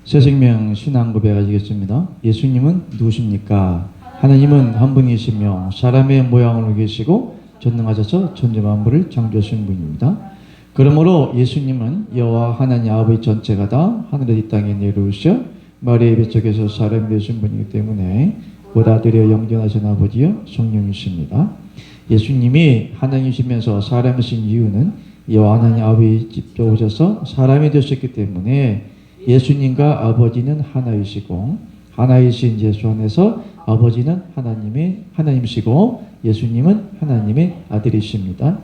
새생명 신앙 고백하시겠습니다. 예수님은 누구십니까? 하나님은 한 분이시며 사람의 모양으로 계시고 전능하셔서 천지 만물을 창조하신 분입니다. 그러므로 예수님은 여호와 하나님 아버지 전체가 다 하늘에 이 땅에 내려오셔 마리아의 뱃속에서 사람이 되신 분이기 때문에 보다드려 영전하신 아버지여 성령이십니다. 예수님이 하나님이시면서 사람이신 이유는 여호와 하나님 아버지 직접 오셔서 사람이 되셨기 때문에 예수님과 아버지는 하나이시고 하나이신 예수 안에서 아버지는 하나님이시고 예수님은 하나님의 아들이십니다.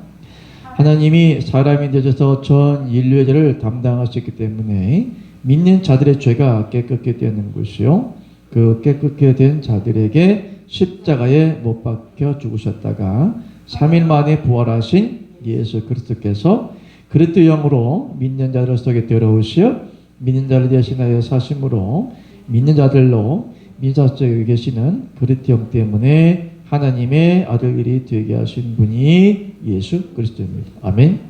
하나님이 사람이 되셔서 전 인류의 죄를 담당하셨기 때문에 믿는 자들의 죄가 깨끗게 되는 것이요. 그 깨끗게 된 자들에게 십자가에 못 박혀 죽으셨다가 3일 만에 부활하신 예수 그리스도께서 그리스도 영으로 믿는 자들 속에 들어오시어 믿는 자를 대신하여 사심으로 믿는 자들로 믿는 자 속에 계시는 그리스도 영 때문에 하나님의 아들들이 되게 하신 분이 예수 그리스도입니다. 아멘.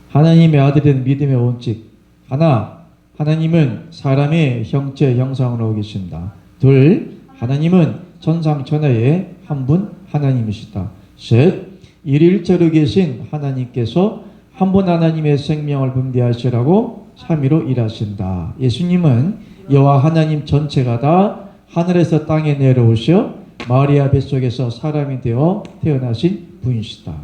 하나님의 아들인 믿음의 원칙 하나, 하나님은 사람의 형체 형상으로 계신다. 둘, 하나님은 천상천하의 한 분 하나님이시다. 셋, 일일체로 계신 하나님께서 한 분 하나님의 생명을 분배하시라고 삼위로 일하신다. 예수님은 여호와 하나님 전체가 다 하늘에서 땅에 내려오셔 마리아 뱃속에서 사람이 되어 태어나신 분이시다.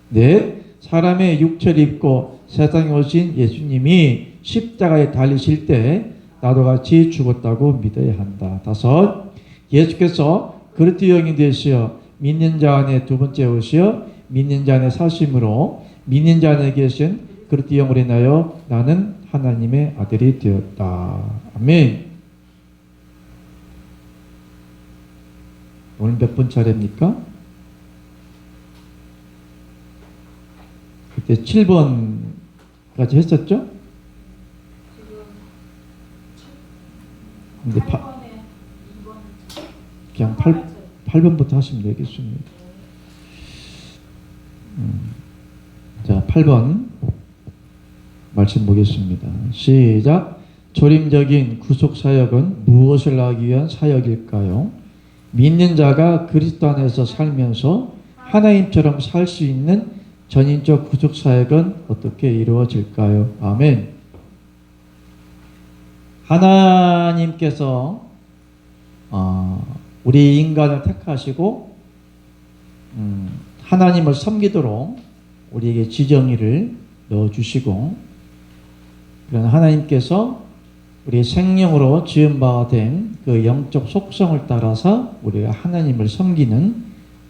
넷, 사람의 육체를 입고 세상에 오신 예수님이 십자가에 달리실 때 나도 같이 죽었다고 믿어야 한다. 다섯, 예수께서 그리스도 영이 되시어 믿는 자 안에 두 번째 오시어 믿는 자 안에 사심으로 믿는 자 안에 계신 그리스도 영으로 인하여 나는 하나님의 아들이 되었다. 아멘. 오늘 몇 번 차례입니까? 그때 7번까지 했었죠? 근데 그냥 8번부터 하시면 되겠습니다. 자, 8번 말씀 보겠습니다. 시작. 초림적인 구속사역은 무엇을 하기 위한 사역일까요? 믿는 자가 그리스도 안에서 살면서 하나님처럼 살 수 있는 전인적 구속사역은 어떻게 이루어질까요? 아멘. 하나님께서 우리 인간을 택하시고 하나님을 섬기도록 우리에게 지정의를 넣어주시고 그런 하나님께서 우리 생명으로 지은 바가 된 그 영적 속성을 따라서 우리가 하나님을 섬기는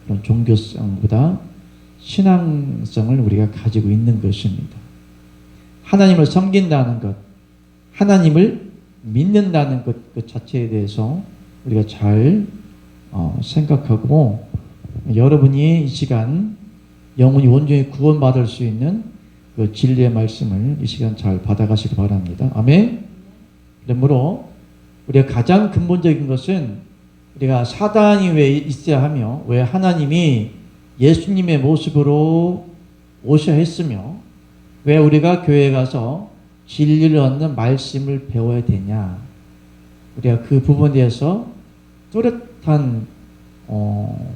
그런 종교성보다 신앙성을 우리가 가지고 있는 것입니다. 하나님을 섬긴다는 것, 하나님을 믿는다는 것 그 자체에 대해서 우리가 잘 생각하고 여러분이 이 시간 영혼이 온전히 구원받을 수 있는 그 진리의 말씀을 이 시간 잘 받아가시기 바랍니다. 아멘. 그러므로 우리가 가장 근본적인 것은 우리가 사단이 왜 있어야 하며 왜 하나님이 예수님의 모습으로 오셔야 했으며 왜 우리가 교회에 가서 진리를 얻는 말씀을 배워야 되냐. 우리가 그 부분에 대해서 뚜렷한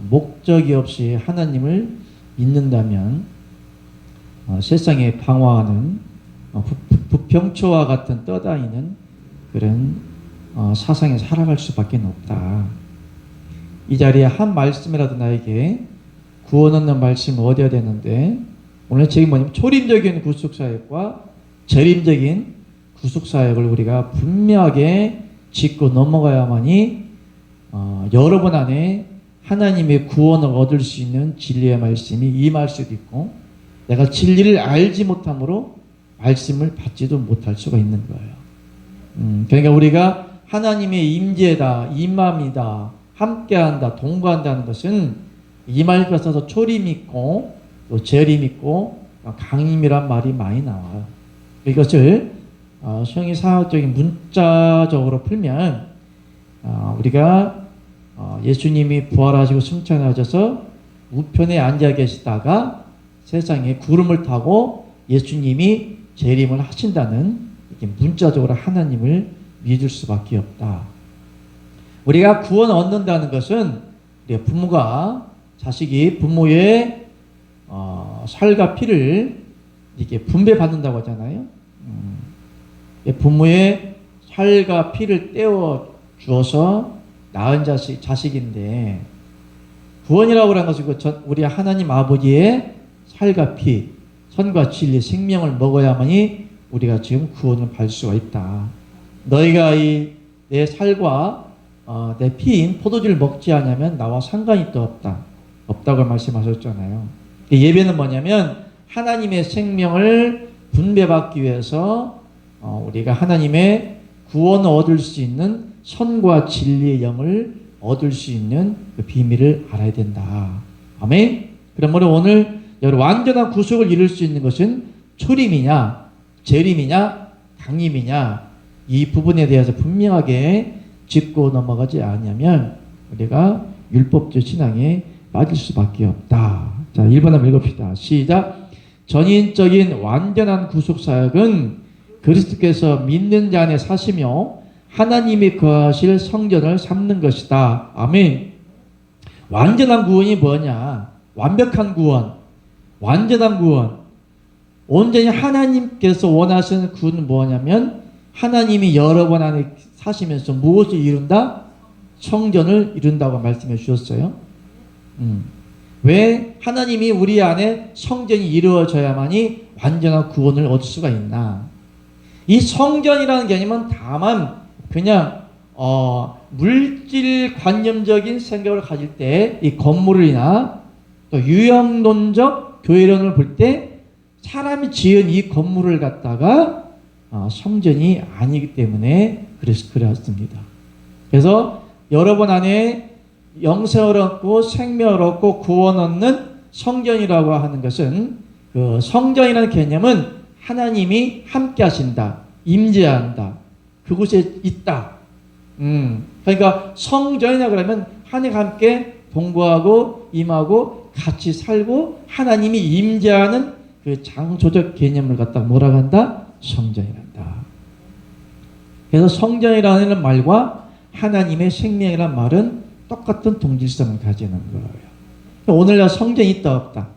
목적이 없이 하나님을 믿는다면 세상에 방황하는 부평초와 같은 떠다니는 그런 사상에 살아갈 수밖에 없다. 이 자리에 한 말씀이라도 나에게 구원 얻는 말씀을 얻어야 되는데 오늘 책이 뭐냐면 초림적인 구속사역과 재림적인 구속사역을 우리가 분명하게 짚고 넘어가야만이 여러분 안에 하나님의 구원을 얻을 수 있는 진리의 말씀이 임할 수도 있고 내가 진리를 알지 못함으로 말씀을 받지도 못할 수가 있는 거예요. 그러니까 우리가 하나님의 임재다, 임함이다, 함께한다, 동거한다는 것은 이 말에 있어서 초림 있고 또 재림 있고 강림이란 말이 많이 나와요. 이것을 성의사학적인 문자적으로 풀면 우리가 예수님이 부활하시고 승천하셔서 우편에 앉아 계시다가 세상에 구름을 타고 예수님이 재림을 하신다는 이렇게 문자적으로 하나님을 믿을 수밖에 없다. 우리가 구원 얻는다는 것은 우리 부모가 자식이 부모의 살과 피를 이렇게 분배받는다고 하잖아요. 부모의 살과 피를 떼어 주어서 낳은 자식인데 구원이라고 하는 것은 우리 하나님 아버지의 살과 피, 선과 진리, 생명을 먹어야만이 우리가 지금 구원을 받을 수가 있다. 너희가 내 살과 내 피인 포도주를 먹지 않으면 나와 상관이 또 없다고 말씀하셨잖아요. 예배는 뭐냐면 하나님의 생명을 분배받기 위해서 우리가 하나님의 구원을 얻을 수 있는 선과 진리의 영을 얻을 수 있는 그 비밀을 알아야 된다. 아멘. 그러므로 오늘 완전한 구속을 이룰 수 있는 것은 초림이냐, 재림이냐, 강림이냐, 이 부분에 대해서 분명하게 짚고 넘어가지 않으면 우리가 율법적 신앙에 빠질 수밖에 없다. 자, 1번 한번 읽읍시다. 시작. 전인적인 완전한 구속사역은 그리스도께서 믿는 자 안에 사시며 하나님이 거하실 성전을 삼는 것이다. 아멘. 완전한 구원이 뭐냐? 완벽한 구원, 완전한 구원. 온전히 하나님께서 원하시는 구원은 뭐냐면 하나님이 여러분 안에 사시면서 무엇을 이룬다? 성전을 이룬다고 말씀해 주셨어요. 왜 하나님이 우리 안에 성전이 이루어져야만이 완전한 구원을 얻을 수가 있나? 이 성전이라는 개념은 다만 그냥 물질 관념적인 생각을 가질 때 이 건물이나 또 유형론적 교회론을 볼 때 사람이 지은 이 건물을 갖다가 성전이 아니기 때문에 그렇습니다. 그래서 여러분 안에 영생을 얻고 생명을 얻고 구원 얻는 성전이라고 하는 것은 그 성전이라는 개념은 하나님이 함께 하신다, 임재한다, 그곳에 있다. 그러니까 성전이라 그러면 하나님과 함께 동거하고 임하고 같이 살고 하나님이 임재하는 그 장소적 개념을 갖다 뭐라고 한다? 성전이란다. 그래서 성전이라는 말과 하나님의 생명이라는 말은 똑같은 동질성을 가지는 거예요. 오늘날 성전이 있다 없다?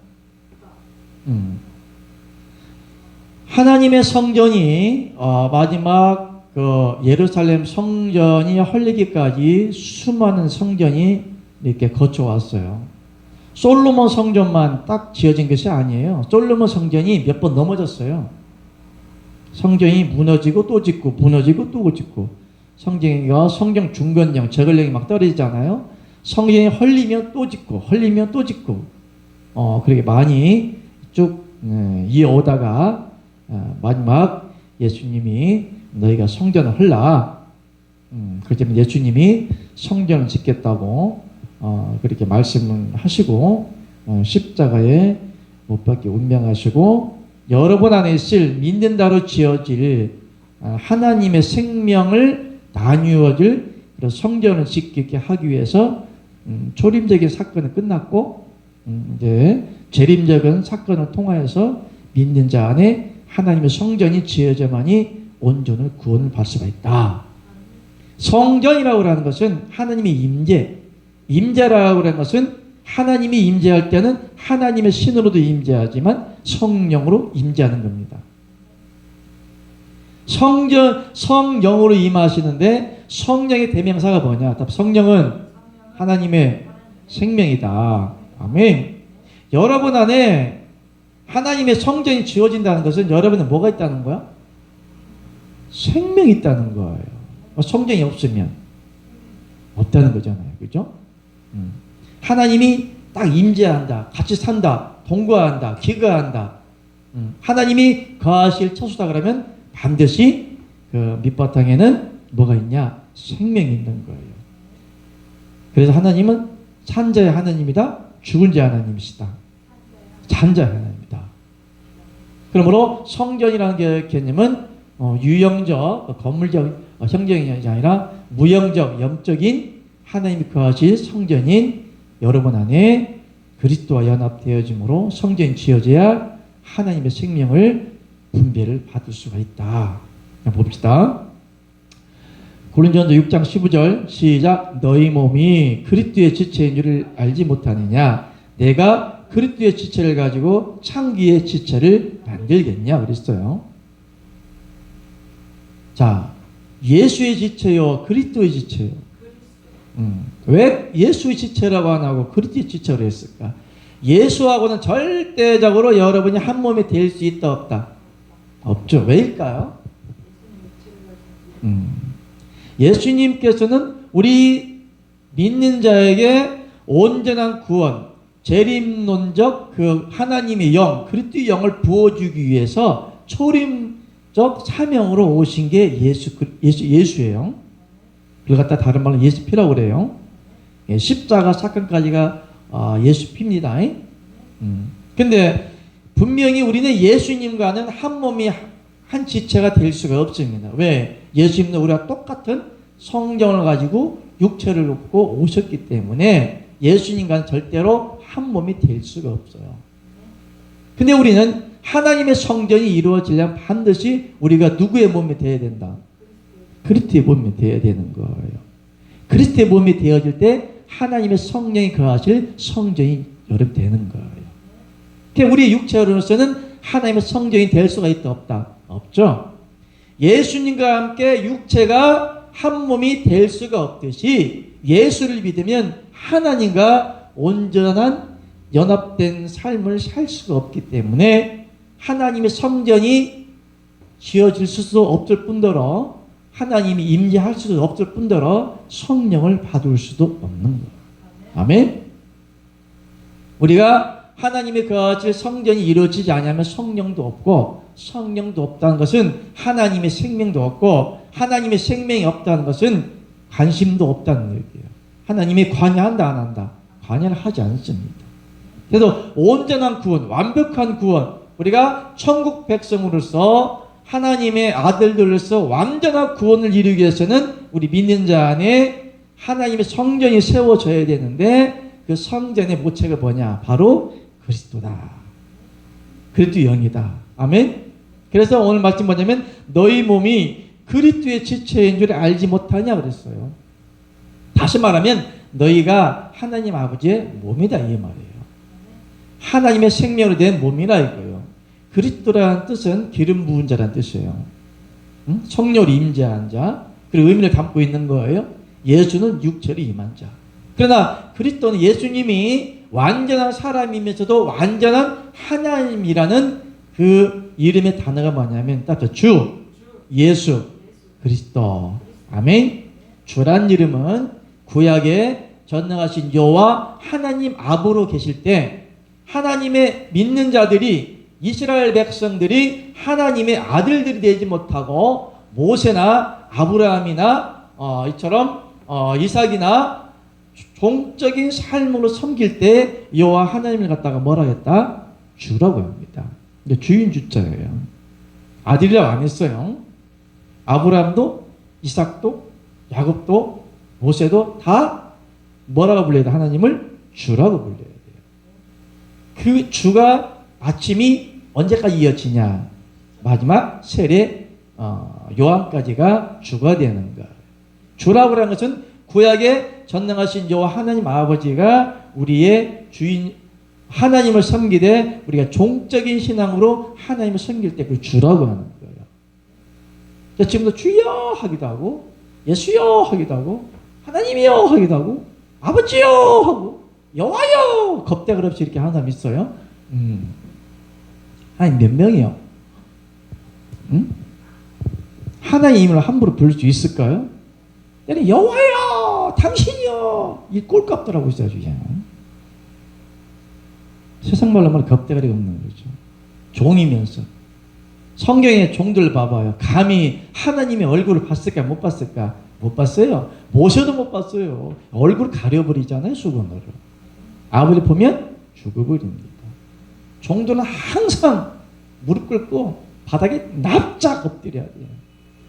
하나님의 성전이 마지막 그 예루살렘 성전이 헐리기까지 수많은 성전이 이렇게 거쳐왔어요. 솔로몬 성전만 딱 지어진 것이 아니에요. 솔로몬 성전이 몇 번 넘어졌어요. 성전이 무너지고 또 짓고 무너지고 또 짓고 성경 중건령 저걸령이 막 떨어지잖아요. 성전이 헐리면 또 짓고 헐리면 또 짓고 그렇게 많이 쭉 이어오다가 마지막 예수님이 너희가 성전을 헐라. 그렇기 때문에 예수님이 성전을 짓겠다고 그렇게 말씀을 하시고 십자가에 못 박혀 운명하시고 여러분 안에 있을 믿는다로 지어질 하나님의 생명을 나누어질 그런 성전을 짓게 하기 위해서 초림적인 사건은 끝났고 이제 재림적인 사건을 통하여서 믿는 자 안에 하나님의 성전이 지어져만이 온전한 구원을 받을 수가 있다. 성전이라고 하는 것은 하나님의 임재라고 하는 것은 하나님이 임재할 때는 하나님의 신으로도 임재하지만 성령으로 임재하는 겁니다. 성령으로 임하시는데 성령의 대명사가 뭐냐? 성령은 하나님의 생명이다. 아멘. 여러분 안에 하나님의 성전이 지어진다는 것은 여러분은 뭐가 있다는 거야? 생명이 있다는 거예요. 성전이 없으면 없다는 거잖아요. 그죠? 하나님이 딱 임재한다, 같이 산다, 동거한다, 기거한다. 하나님이 거하실 처소다 그러면 반드시 그 밑바탕에는 뭐가 있냐? 생명이 있는 거예요. 그래서 하나님은 산자의 하나님이다, 죽은 자의 하나님이시다. 산자의 하나님이다. 그러므로 성전이라는 개념은 유형적, 건물적 형정이 아니라 무형적, 영적인 하나님이 거하실 성전인 여러분 안에 그리스도와 연합되어짐으로 성전이 지어져야 하나님의 생명을 분배를 받을 수가 있다. 봅시다. 고린도전서 6장 15절 시작. 너희 몸이 그리스도의 지체인 줄을 알지 못하느냐? 내가 그리스도의 지체를 가지고 창기의 지체를 만들겠냐 그랬어요. 자, 예수의 지체요, 그리스도의 지체요. 왜 예수의 지체라고 안 하고 그리스도의 지체로 했을까? 예수하고는 절대적으로 여러분이 한 몸이 될 수 있다 없다? 없죠. 왜일까요? 예수님께서는 우리 믿는 자에게 온전한 구원, 재림론적 그 하나님의 영, 그리스도의 영을 부어주기 위해서 초림적 사명으로 오신 게 예수예요. 그걸 갖다 다른 말로 예수피라고 그래요. 예, 십자가 사건까지가 예수 피입니다. 근데 분명히 우리는 예수님과는 한 몸이 한 지체가 될 수가 없습니다. 왜? 예수님은 우리와 똑같은 성경을 가지고 육체를 입고 오셨기 때문에 예수님과는 절대로 한 몸이 될 수가 없어요. 근데 우리는 하나님의 성전이 이루어지려면 반드시 우리가 누구의 몸이 되어야 된다? 그리스도의 몸이 되어야 되는 거예요. 그리스도의 몸이 되어질 때 하나님의 성령이 거하실 성전이 되는 거예요. 그러니까 우리 육체로서는 하나님의 성전이 될 수가 있다 없다? 없죠. 예수님과 함께 육체가 한 몸이 될 수가 없듯이 예수를 믿으면 하나님과 온전한 연합된 삶을 살 수가 없기 때문에 하나님의 성전이 지어질 수도 없을 뿐더러 하나님이 임재할 수도 없을 뿐더러 성령을 받을 수도 없는 거예요. 아멘. 우리가 하나님의 거하실 성전이 이루어지지 않으면 성령도 없고, 성령도 없다는 것은 하나님의 생명도 없고, 하나님의 생명이 없다는 것은 관심도 없다는 얘기예요. 하나님이 관여한다 안 한다? 관여를 하지 않습니다. 그래서 온전한 구원, 완벽한 구원, 우리가 천국 백성으로서 하나님의 아들들로서 완전한 구원을 이루기 위해서는 우리 믿는 자 안에 하나님의 성전이 세워져야 되는데 그 성전의 모체가 뭐냐? 바로 그리스도다. 그리스도 영이다. 아멘. 그래서 오늘 말씀 뭐냐면 너희 몸이 그리스도의 지체인 줄 알지 못하냐 그랬어요. 다시 말하면 너희가 하나님 아버지의 몸이다 이 말이에요. 하나님의 생명으로 된 몸이라 이거예요. 그리스도라는 뜻은 기름 부은 자라는 뜻이에요. 성령으로 임재한 자, 그리고 의미를 담고 있는 거예요. 예수는 육체로 임한 자. 그러나 그리스도는 예수님이 완전한 사람이면서도 완전한 하나님이라는 그 이름의 단어가 뭐냐면 딱 주, 예수, 그리스도. 아멘. 주란 이름은 구약에 전능하신 여호와 하나님 아버로 계실 때 하나님의 믿는 자들이 이스라엘 백성들이 하나님의 아들들이 되지 못하고 모세나 아브라함이나 이처럼 이삭이나 종적인 삶으로 섬길 때 여호와 하나님을 갖다가 뭐라 했다? 주라고 합니다. 주인 주자예요. 아들이라고 안 했어요. 아브라함도 이삭도 야곱도 모세도 다 뭐라고 불러야 돼? 하나님을 주라고 불러야 돼요. 그 주가 아침이 언제까지 이어지냐? 마지막 세례 요한까지가 주가 되는 거예요. 주라고 하는 것은 구약에 전능하신 여호와 하나님 아버지가 우리의 주인 하나님을 섬기되 우리가 종적인 신앙으로 하나님을 섬길 때 그 주라고 하는 거예요. 지금도 주여 하기도 하고 예수여 하기도 하고 하나님이여 하기도 하고 아버지여 하고 여호와여 겁대가 없이 이렇게 하는 사람 있어요? 하나님 몇 명이요? 하나님을 함부로 부를 수 있을까요? 여호와여 당신이요 이 꼴값더라고 있어요. 세상 말로 하면 겁대가리가 없는 거죠. 종이면서 성경의 종들 봐봐요. 감히 하나님의 얼굴을 봤을까 못 봤을까? 못 봤어요. 모셔도 못 봤어요. 얼굴 가려버리잖아요. 수건으로. 아버지 보면 죽어버립니다. 종들은 항상 무릎 꿇고 바닥에 납작 엎드려야 돼요.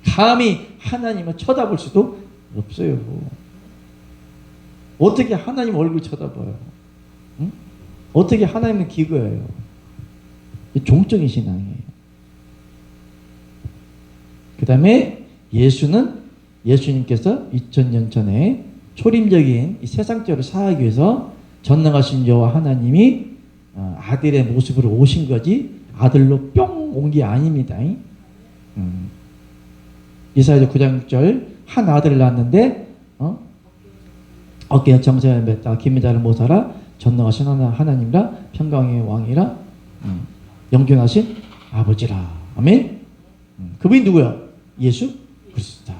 감히 하나님을 쳐다볼 수도 없어요. 어떻게 하나님 얼굴 쳐다봐요? 응? 어떻게 하나님을 기거해요? 종적인 신앙이에요. 그 다음에 예수님께서 2000년 전에 초림적인 이 세상적으로 사하기 위해서 전능하신 여호와 하나님이 아들의 모습으로 오신 거지 아들로 뿅 온 게 아닙니다. 이사야서 9장 6절 한 아들을 낳았는데 어깨에 정성을 맺다가 기미자를 못하라 전능하신 하나님이라 평강의 왕이라 영존하신 아버지라. 아멘. 그분이 누구야? 예수 그리스도다.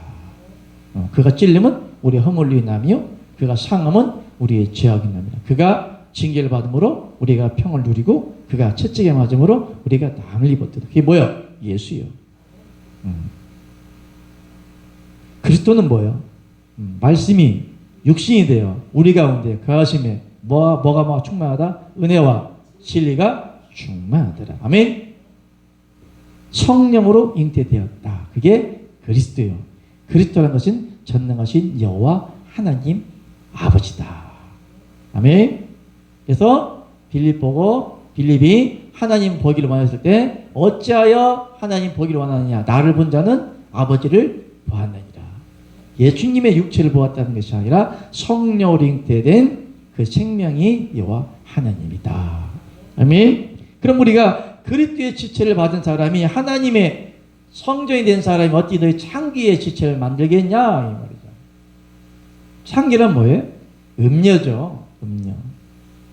그가 찔림은 우리의 허물로 인하며 그가 상함은 우리의 죄악이 인하며 그가 징계를 받음으로 우리가 평을 누리고 그가 채찍에 맞음으로 우리가 남을 입었다. 그게 뭐야? 예수요. 그리스도는 뭐예요? 말씀이 육신이 되어 우리 가운데 거하심에 뭐가 충만하다? 은혜와 진리가 충만하더라. 아멘. 성령으로 잉태되었다. 그게 그리스도예요. 그리스도라는 것은 전능하신 여호와 하나님 아버지다. 아멘. 그래서 빌립이 하나님 보기를 원했을 때 어찌하여 하나님 보기를 원하느냐? 나를 본 자는 아버지를 보았느니라. 예수님의 육체를 보았다는 것이 아니라 성령으로 잉태된 그 생명이 여호와 하나님이다. 아멘. 그럼 우리가 그리스도의 지체를 받은 사람이 하나님의 성전이 된 사람이 어찌 너희 창기의 지체를 만들겠냐 이 말이죠. 창기란 뭐예요? 음녀죠.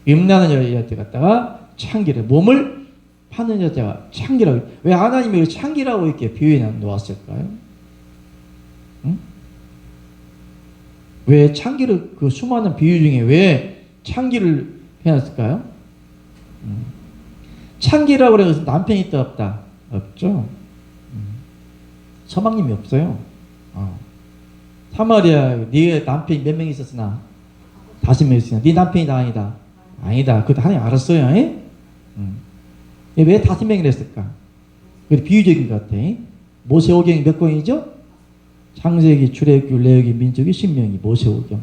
음란한 여자한테 갖다가 창기를 몸을 파는 여자가 창기라고. 왜 하나님이 창기라고 이렇게 비유해 놓았을까요? 응? 왜 창기를 그 수많은 비유 중에 왜 창기를 해놨을까요? 창기라고 해서 남편이 있다 없다? 없죠. 서방님이 없어요. 사마리아 네 남편이 몇 명 있었으나 5명 있으나 네 남편이 다 아니다. 아니다. 그것도 하나님 알았어요. 왜 5명이나 했을까? 그게 비유적인 것 같아. 모세오경이 몇 권이죠? 창세기, 출애굽기, 레위기, 민수기, 신명기, 모세오경.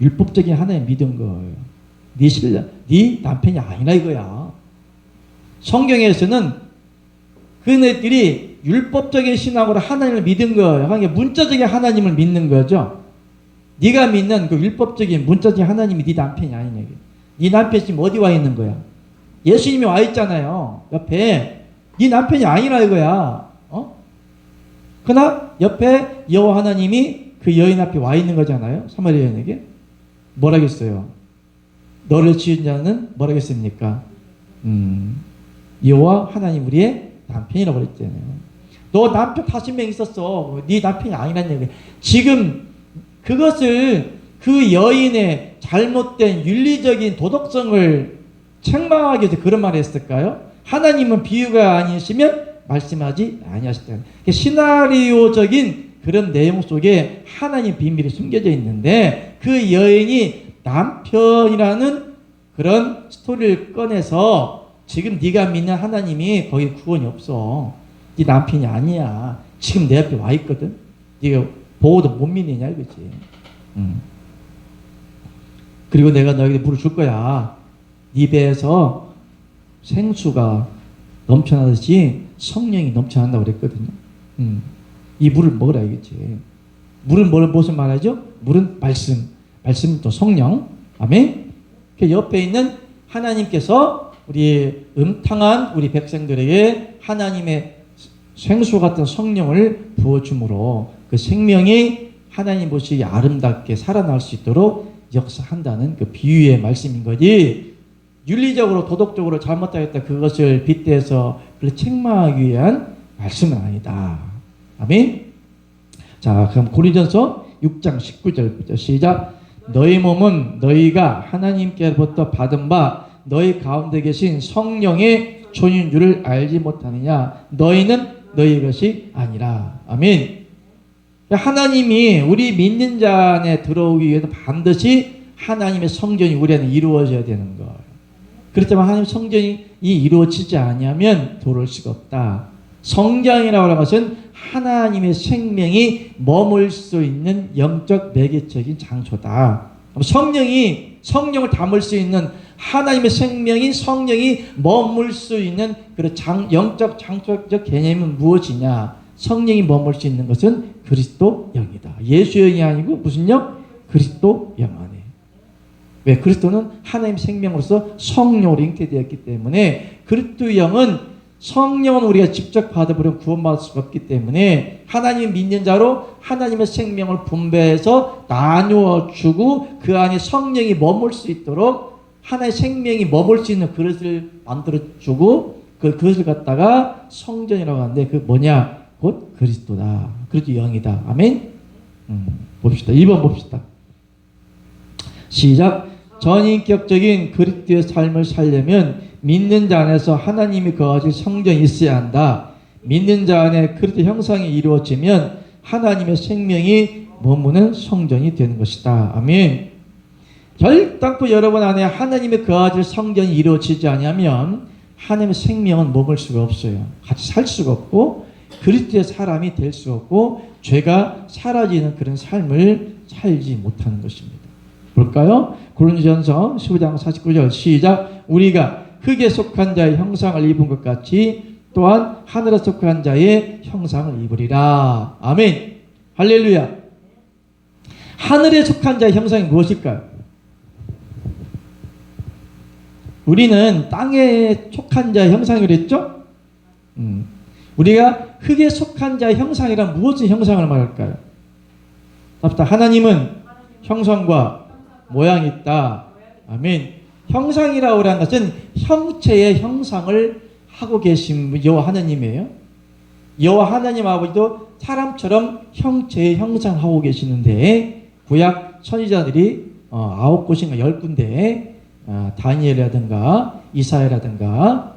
율법적인 하나님 믿은 거예요. 네 신랑, 네 남편이 아니라 이거야. 성경에서는 그네들이 율법적인 신앙으로 하나님을 믿은 거예요. 그러니까 문자적인 하나님을 믿는 거죠. 네가 믿는 그 율법적인 문자적인 하나님이 네 남편이 아니냐. 네 남편 지금 어디 와 있는 거야? 예수님이 와 있잖아요. 옆에. 네 남편이 아니라 이거야. 그러나 옆에 여호와 하나님이 그 여인 앞에 와 있는 거잖아요. 사마리아 여인에게. 뭐라겠어요? 너를 지은 자는 뭐라겠습니까? 여호와 하나님 우리의 남편이라고 그랬잖아요. 너 남편 50명 있었어. 네 남편이 아니란 얘기야. 지금 그것을 그 여인의 잘못된 윤리적인 도덕성을 책망하기 위해서 그런 말을 했을까요? 하나님은 비유가 아니시면 말씀하지 아니하시다. 시나리오적인 그런 내용 속에 하나님 비밀이 숨겨져 있는데 그 여인이 남편이라는 그런 스토리를 꺼내서 지금 네가 믿는 하나님이 거기 구원이 없어. 네 남편이 아니야. 지금 내 옆에 와 있거든. 네가 보호도 못 믿느냐 이거지. 그리고 내가 너에게 물을 줄 거야. 네 배에서 생수가 넘쳐나듯이 성령이 넘쳐난다고 그랬거든요. 이 물을 먹으라 이거지. 물은 무슨 말하죠? 물은 말씀. 말씀은 또 성령. 아멘. 그 옆에 있는 하나님께서 우리 음탕한 우리 백성들에게 하나님의 생수 같은 성령을 부어줌으로 그 생명이 하나님 보시기에 아름답게 살아날 수 있도록 역사한다는 그 비유의 말씀인 거지. 윤리적으로 도덕적으로 잘못하겠다 그것을 빗대서 그걸 책망하기 위한 말씀은 아니다. 아멘. 자, 그럼 고린전서 6장 19절부터 시작. 너희 몸은 너희가 하나님께로부터 받은 바 너희 가운데 계신 성령의 존인 줄을 알지 못하느냐. 너희는 너희 것이 아니라. 아멘. 하나님이 우리 믿는 자 안에 들어오기 위해서 반드시 하나님의 성전이 우리 안에 이루어져야 되는 거예요. 그렇지만 하나님의 성전이 이루어지지 않으면 들어올 수가 없다. 성전이라고 하는 것은 하나님의 생명이 머물 수 있는 영적 매개적인 장소다. 성령을 담을 수 있는 하나님의 생명이 성령이 머물 수 있는 그런 영적 장소적 개념은 무엇이냐? 성령이 머물 수 있는 것은 그리스도 영이다. 예수 영이 아니고 무슨 영? 그리스도 영 안에. 왜? 그리스도는 하나님 생명으로서 성령으로 잉태되었기 때문에 그리스도 영은 성령은 우리가 직접 받아버리면 구원받을 수가 없기 때문에 하나님 믿는 자로 하나님의 생명을 분배해서 나누어 주고 그 안에 성령이 머물 수 있도록 하나의 생명이 머물 수 있는 그릇을 만들어 주고 그 그릇을 갖다가 성전이라고 하는데 그 뭐냐? 곧 그리스도다. 그리스도 영이다. 아멘. 봅시다. 2번 봅시다. 시작. 전인격적인 그리스도의 삶을 살려면 믿는 자 안에서 하나님이 거하실 성전이 있어야 한다. 믿는 자 안에 그리스도 형상이 이루어지면 하나님의 생명이 머무는 성전이 되는 것이다. 아멘. 결단코 여러분 안에 하나님의 거하실 성전이 이루어지지 않으면 하나님의 생명은 머물 수가 없어요. 같이 살 수가 없고 그리스도의 사람이 될 수 없고 죄가 사라지는 그런 삶을 살지 못하는 것입니다. 볼까요? 고린도전서 15장 49절 시작. 우리가 흙에 속한 자의 형상을 입은 것 같이 또한 하늘에 속한 자의 형상을 입으리라. 아멘. 할렐루야. 하늘에 속한 자의 형상이 무엇일까요? 우리는 땅에 속한 자의 형상이라고 했죠? 우리가 흙에 속한 자의 형상이란 무엇의 형상을 말할까요? 답답. 하나님은 형상과 모양이 있다. 아멘. 형상이라고 하는 것은 형체의 형상을 하고 계신 여호와 하나님이에요. 여호와 하나님 아버지도 사람처럼 형체의 형상을 하고 계시는데 구약 선지자들이 9곳인가 10군데 다니엘이라든가 이사야라든가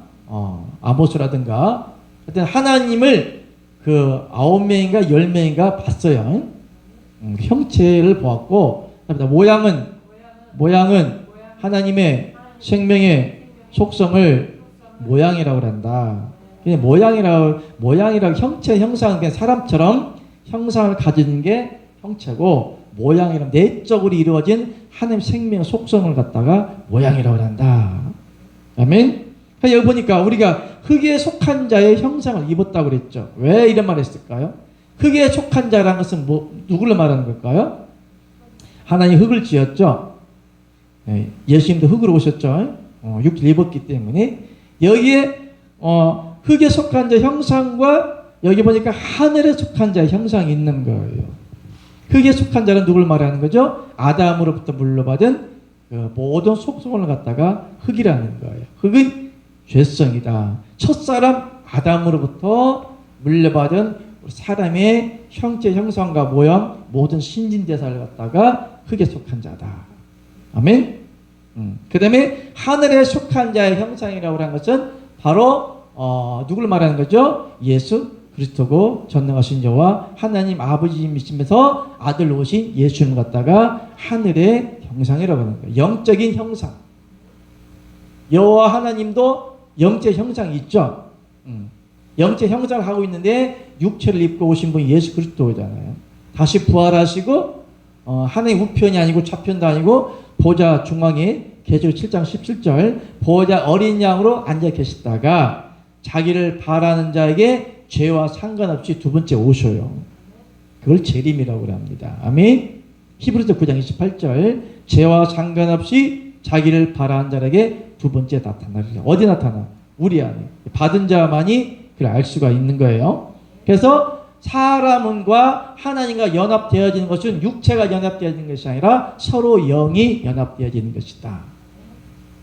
아모스라든가 하여튼 하나님을 그 9명인가 10명인가 봤어요. 형체를 보았고 모양은 하나님의 생명의 속성을 모양이라고 한다. 그냥 모양이라고 형체 형상은 그냥 사람처럼 형상을 가진 게 형체고 모양이란 내적으로 이루어진 하나님 생명 속성을 갖다가 모양이라고 한다. 아멘. 여기 보니까 우리가 흙에 속한 자의 형상을 입었다고 그랬죠. 왜 이런 말을 했을까요? 흙에 속한 자라는 것은 누구를 말하는 걸까요? 하나님 흙을 지었죠. 예수님도 흙으로 오셨죠. 육체를 입었기 때문에 여기에 흙에 속한 자 형상과 여기 보니까 하늘에 속한 자의 형상이 있는 거예요. 흙에 속한 자는 누굴 말하는 거죠? 아담으로부터 물려받은 그 모든 속성을 갖다가 흙이라는 거예요. 흙은 죄성이다. 첫사람 아담으로부터 물려받은 사람의 형체, 형상과 모양, 모든 신진대사를 갖다가 흙에 속한 자다. 아멘. 그 다음에 하늘에 속한 자의 형상이라고 하는 것은 바로 누구를 말하는 거죠? 예수 그리스도고 전능하신 여호와 하나님 아버지이시면서 아들 오신 예수를 갖다가 하늘의 형상이라고 하는 거예요. 영적인 형상. 여호와 하나님도 영적 형상이 있죠. 영적 형상을 하고 있는데 육체를 입고 오신 분이 예수 그리스도잖아요. 다시 부활하시고 하나님 우편이 아니고 좌편도 아니고 보좌 중앙에 계시록 7장 17절 보좌 어린 양으로 앉아 계시다가 자기를 바라는 자에게 죄와 상관없이 두 번째 오셔요. 그걸 재림이라고 합니다. 아멘. 히브리서 9장 28절 죄와 상관없이 자기를 바라는 자에게 두 번째 나타나리라. 어디 나타나? 우리 안에. 받은 자만이 그걸 알 수가 있는 거예요. 그래서 사람과 하나님과 연합되어지는 것은 육체가 연합되어지는 것이 아니라 서로 영이 연합되어지는 것이다.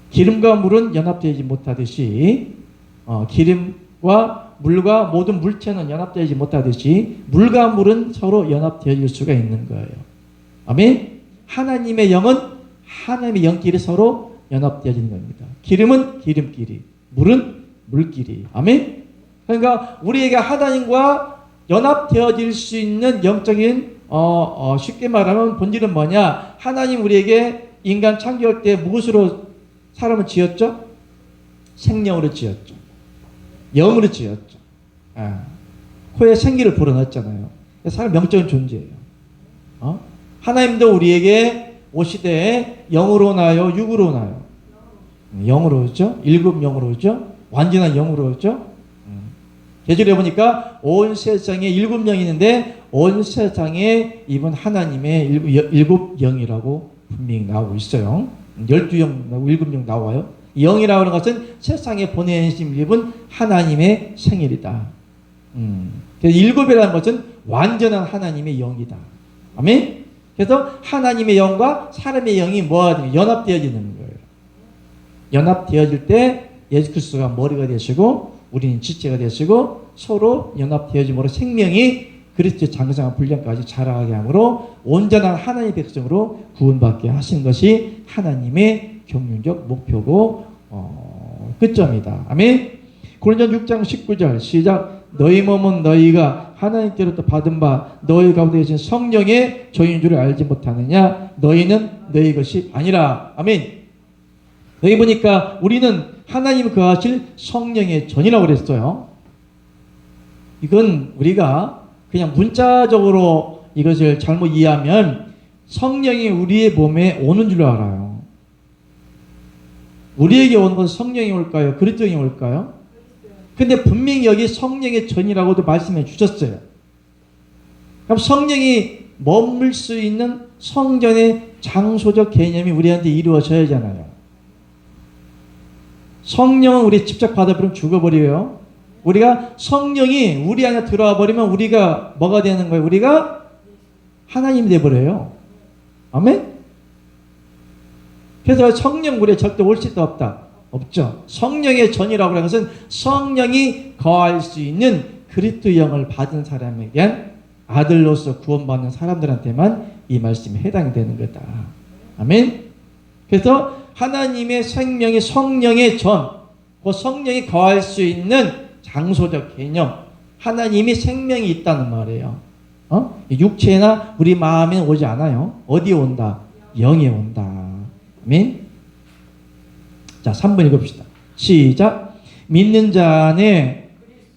기름과 물은 연합되지 못하듯이 기름과 물과 모든 물체는 연합되지 못하듯이 물과 물은 서로 연합되어질 수가 있는 거예요. 아멘. 하나님의 영은 하나님의 영끼리 서로 연합되어지는 겁니다. 기름은 기름끼리, 물은 물끼리. 아멘. 그러니까 우리에게 하나님과 연합되어질 수 있는 영적인 쉽게 말하면 본질은 뭐냐? 하나님 우리에게 인간 창조할 때 무엇으로 사람을 지었죠? 생명으로 지었죠. 영으로 지었죠. 코에 생기를 불어넣었잖아요. 사람 영적인 존재예요. 하나님도 우리에게 오시되 영으로 오나요? 육으로 오나요? 영으로 오죠. 1급 영으로 오죠. 완전한 영으로 오죠. 계절에 보니까 온 세상에 7영이 있는데 온 세상에 이분 하나님의 일곱 영이라고 분명히 나오고 있어요. 12영, 7영 나와요. 영이라고 하는 것은 세상에 보내신 이분 하나님의 생일이다. 그래서 7이라는 것은 완전한 하나님의 영이다. 아멘? 그래서 하나님의 영과 사람의 영이 뭐가 연합되어지는 거예요. 연합되어질 때 예수 그리스도가 머리가 되시고 우리는 지체가 되시고 서로 연합되어짐으로 생명이 그리스도의 장성한 분량까지 자라게 함으로 온전한 하나님의 백성으로 구원받게 하시는 것이 하나님의 경륜적 목표고 끝점이다. 아멘. 고린도전 6장 19절 시작. 너희 몸은 너희가 하나님께로부터 받은 바 너희 가운데 계신 성령의 전인 줄을 알지 못하느냐. 너희는 너희 것이 아니라. 아멘. 여기 보니까 우리는 하나님 거하실 성령의 전이라고 그랬어요. 이건 우리가 그냥 문자적으로 이것을 잘못 이해하면 성령이 우리의 몸에 오는 줄 알아요. 우리에게 오는 건 성령이 올까요? 그리스도가 올까요? 근데 분명히 여기 성령의 전이라고도 말씀해 주셨어요. 그럼 성령이 머물 수 있는 성전의 장소적 개념이 우리한테 이루어져야 하잖아요. 성령은 우리 직접 받아버리면 죽어버려요. 우리가 성령이 우리 안에 들어와 버리면 우리가 뭐가 되는 거예요? 우리가 하나님이 되어버려요. 아멘? 그래서 성령 우리에 절대 올 수도 없다. 없죠. 성령의 전이라고 하는 것은 성령이 거할 수 있는 그리스도의 영을 받은 사람에게 아들로서 구원받는 사람들한테만 이 말씀이 해당이 되는 거다. 아멘? 그래서 하나님의 생명이 성령의 전, 그 성령이 거할 수 있는 장소적 개념, 하나님이 생명이 있다는 말이에요. 육체나 우리 마음에 오지 않아요. 어디에 온다? 영에 온다. 아멘. 자, 3번 읽읍시다. 시작. 믿는 자 안에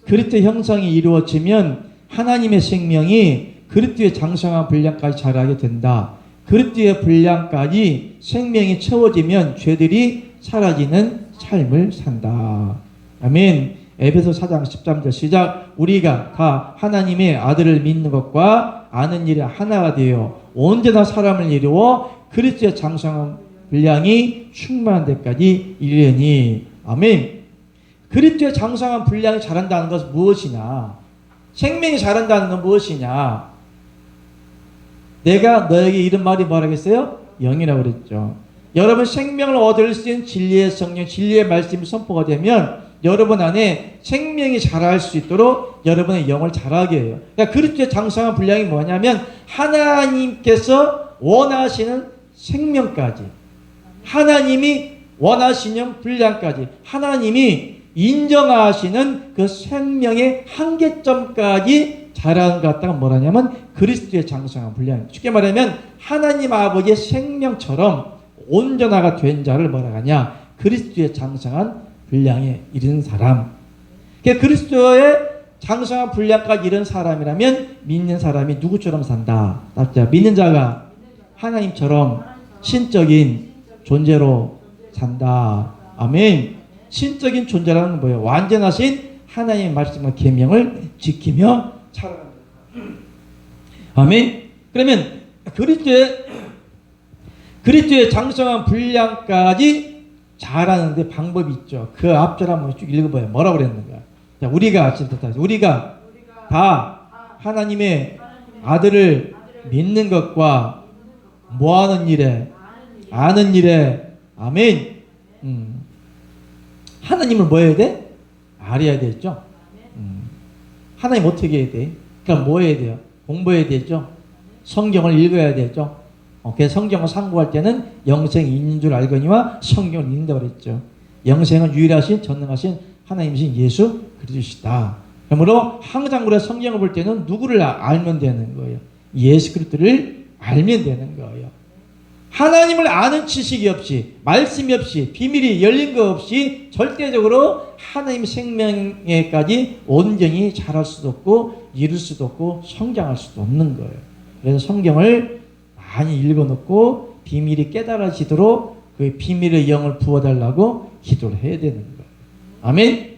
그리스도의 형상이 이루어지면 하나님의 생명이 그리스도의 장성한 분량까지 자라게 된다. 그리스도의 분량까지 생명이 채워지면 죄들이 사라지는 삶을 산다. 아멘. 에베소 4장 13절 시작. 우리가 다 하나님의 아들을 믿는 것과 아는 일에 하나가 되어 온전한 사람을 이루어 그리스도의 장성한 분량이 충만한 데까지 이르니. 아멘. 그리스도의 장성한 분량이 자란다는 것은 무엇이냐? 생명이 자란다는 건 무엇이냐? 내가 너에게 이런 말이 뭐라겠어요? 영이라고 그랬죠. 여러분 생명을 얻을 수 있는 진리의 성령, 진리의 말씀이 선포가 되면 여러분 안에 생명이 자랄 수 있도록 여러분의 영을 자라게 해요. 그러니까 그리스도의 장성한 분량이 뭐냐면 하나님께서 원하시는 생명까지, 하나님이 원하시는 분량까지, 하나님이 인정하시는 그 생명의 한계점까지 자라는 것 같다가 뭐라냐면 그리스도의 장성한 분량. 쉽게 말하면 하나님 아버지의 생명처럼 온전화가 된 자를 뭐라 하냐? 그리스도의 장성한 분량에 이른 사람. 그러니까 그리스도의 장성한 분량까지 이른 사람이라면 믿는 사람이 누구처럼 산다? 믿는 자가 하나님처럼 신적인 존재로 산다. 아멘. 신적인 존재라는 건 뭐예요? 완전하신 하나님의 말씀과 계명을 지키며 살아간다. 아멘. 그러면 그리스도의 장성한 분량까지 자라는데 방법이 있죠. 그 앞절 한번 쭉 읽어봐요. 뭐라고 그랬는가? 자, 우리가 다 하나님의 아들을 믿는 것과 뭐하는 일에? 아는 일에. 아멘. 하나님을 뭐 해야 돼? 알아야 되죠. 하나님 어떻게 해야 돼? 그러니까 뭐 해야 돼요? 공부해야 되죠. 성경을 읽어야 되죠. 그래서 성경을 상고할 때는 영생이 있는 줄 알거니와 성경을 읽는다고 그랬죠. 영생은 유일하신 전능하신 하나님이신 예수 그리스도시다. 그러므로 항상 우리가 성경을 볼 때는 누구를 알면 되는 거예요? 예수 그리스도를 알면 되는 거예요. 하나님을 아는 지식이 없이, 말씀이 없이, 비밀이 열린 것 없이 절대적으로 하나님 생명에까지 온전히 자랄 수도 없고 이룰 수도 없고 성장할 수도 없는 거예요. 그래서 성경을 많이 읽어놓고 비밀이 깨달아지도록 그 비밀의 영을 부어달라고 기도를 해야 되는 거예요. 아멘.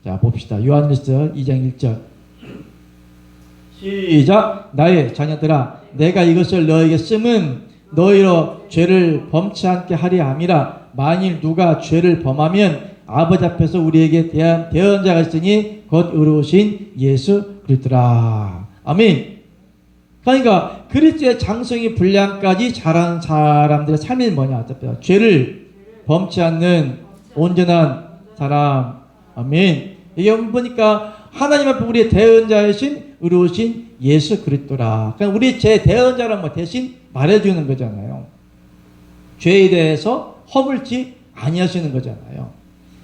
자, 봅시다. 요한일서 2장 1절. 시작. 나의 자녀들아, 내가 이것을 너에게 쓰면 너희로 죄를 범치 않게 하리 함이라. 만일 누가 죄를 범하면 아버지 앞에서 우리에게 대한 대언자가 있으니 곧 의로우신 예수 그리스도라. 아멘. 그러니까 그리스도의 장성이 분량까지 자라는 사람들의 삶이 뭐냐? 죄를 범치 않는 온전한 사람. 아멘. 이게 보니까 하나님 앞에 우리의 대언자이신 의로우신 예수 그리스도라. 그러니까 우리 제 대언자란 뭐 대신 말해주는 거잖아요. 죄에 대해서 허물지 아니하시는 거잖아요.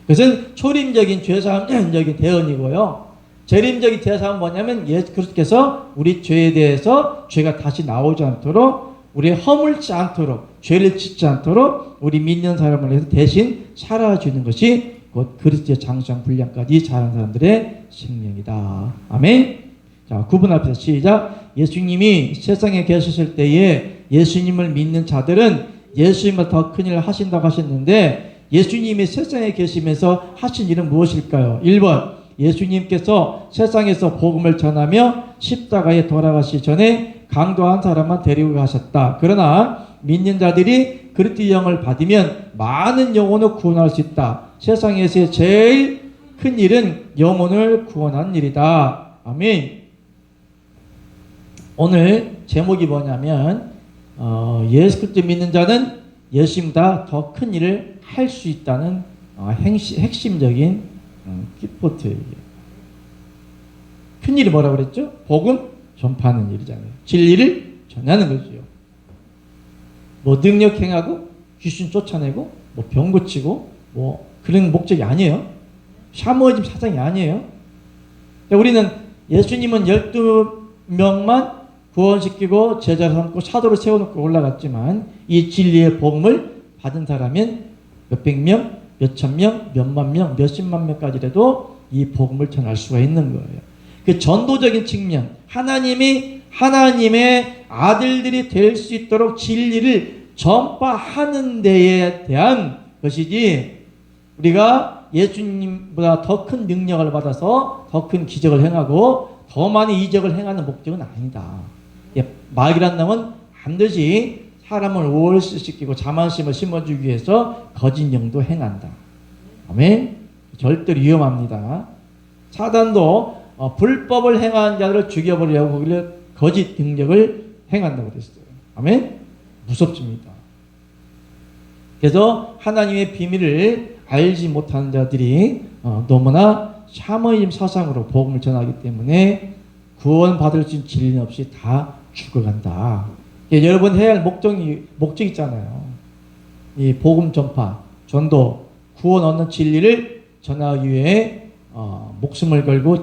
그것은 초림적인 죄사함적인 대언이고요. 재림적인 대사함은 뭐냐면 예수 그리스도께서 우리 죄에 대해서 죄가 다시 나오지 않도록, 우리 허물지 않도록, 죄를 짓지 않도록 우리 믿는 사람을 위해서 대신 살아주는 것이 곧 그리스도의 장수한 분량까지 자란 사람들의 생명이다. 아멘. 자, 구분합시다. 시작. 예수님이 세상에 계셨을 때에 예수님을 믿는 자들은 예수님보다 더 큰 일을 하신다고 하셨는데, 예수님이 세상에 계시면서 하신 일은 무엇일까요? 1번, 예수님께서 세상에서 복음을 전하며 십자가에 돌아가시기 전에 강도 한 사람만 데리고 가셨다. 그러나 믿는 자들이 그리스도의 영을 받으면 많은 영혼을 구원할 수 있다. 세상에서의 제일 큰 일은 영혼을 구원하는 일이다. 아멘. 오늘 제목이 뭐냐면 예수 그리스도 믿는 자는 예수님보다 더 큰 일을 할 수 있다는 핵심적인 키포트예요. 큰 일이 뭐라고 그랬죠? 복음 전파하는 일이잖아요. 진리를 전하는 거죠. 뭐 능력 행하고 귀신 쫓아내고 뭐 병 고치고 뭐 그런 목적이 아니에요. 샤머니즘 사상이 아니에요. 우리는 예수님은 12명만 구원시키고 제자로 삼고 사도를 세워놓고 올라갔지만 이 진리의 복음을 받은 사람은 몇백 명, 몇천 명, 몇만 명, 몇십만 명까지라도 이 복음을 전할 수가 있는 거예요. 그 전도적인 측면, 하나님이 하나님의 아들들이 될 수 있도록 진리를 전파하는 데에 대한 것이지, 우리가 예수님보다 더 큰 능력을 받아서 더 큰 기적을 행하고 더 많은 이적을 행하는 목적은 아니다. 마귀란 놈은 반드시 사람을 오월시키고 자만심을 심어주기 위해서 거짓 영도 행한다. 아멘. 절대로 위험합니다. 사단도 불법을 행하는 자들을 죽여버리려고 거기를 거짓 능력을 행한다고 그랬어요. 아멘. 무섭습니다. 그래서 하나님의 비밀을 알지 못하는 자들이 너무나 샤머니즘 사상으로 복음을 전하기 때문에 구원받을 수 있는 진리 없이 다 죽어간다. 여러분 해야 할 목적이 있잖아요. 이 복음 전파, 전도, 구원 얻는 진리를 전하기 위해 목숨을 걸고